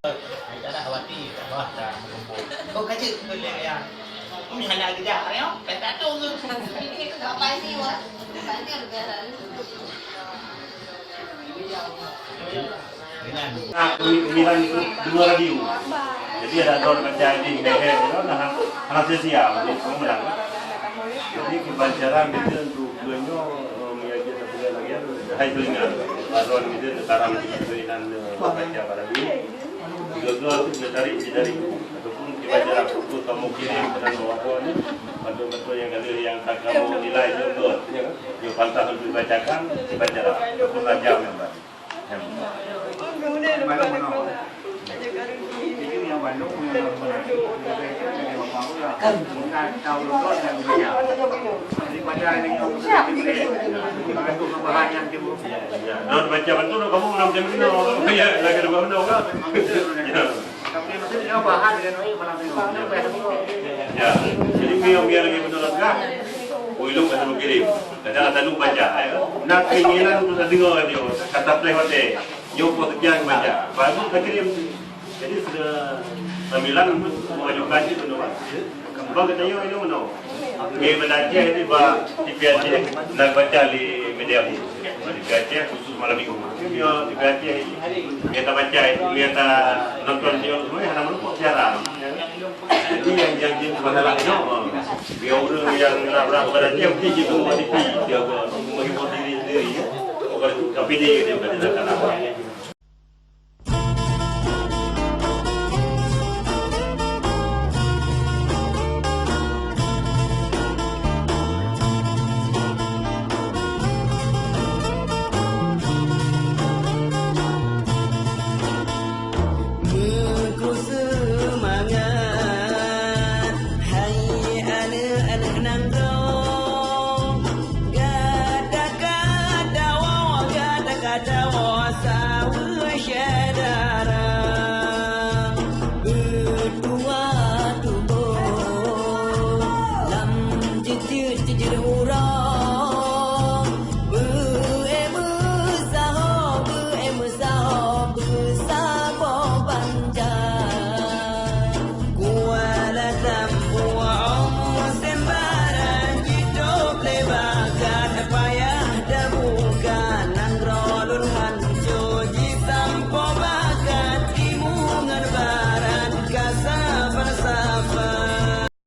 Tak nak khawatir, tak bawah dah berkumpul. Kau kaca boleh ya. Ini hanya kerja, ya. Tak tahu tu. Tak pasti wah. Pasti ada biasa. Pemilihan dua radio. Jadi ada dua baca ini leher, anak sosial, semua menang. Jadi kebacaran itu untuk duanya mengajar satu lagi hai telinga. Baruan itu sekarang dengan baca pada ini. Dua itu mencari ataupun kebacaran untuk kamu kirim dan bawa ini. Betul-betul yang kali yang kamu nilai jodoh, yang pantas untuk dibacakan kebacaran. Ataupun raja memang. Nah, baca betul kamu enam jam ini, ya lagi dua benar kan? Tapi maksudnya bahan dengan ini malam ini. Ya, jadi biar lagi betul kan? Wilung kan belum kirim, kadang ada lupa baca. Nak keinginan untuk dengar dia, kata play hote, jauh kerja baca. Baru kita kirim. Jadi sudah sembilan memajukan itu doang. Bang kita yo ini mana? Game Aceh itu bah TV Aceh nak baca di media ini. TV Aceh khusus malam minggu. Yo TV Aceh kita baca itu kita nonton dia semua hanya menumpuk siaran. Jadi yang jenis masalahnya, dia orang yang nak pada dia mesti juga TV dia menghibur diri sendiri. Tapi dia tidak ada apa.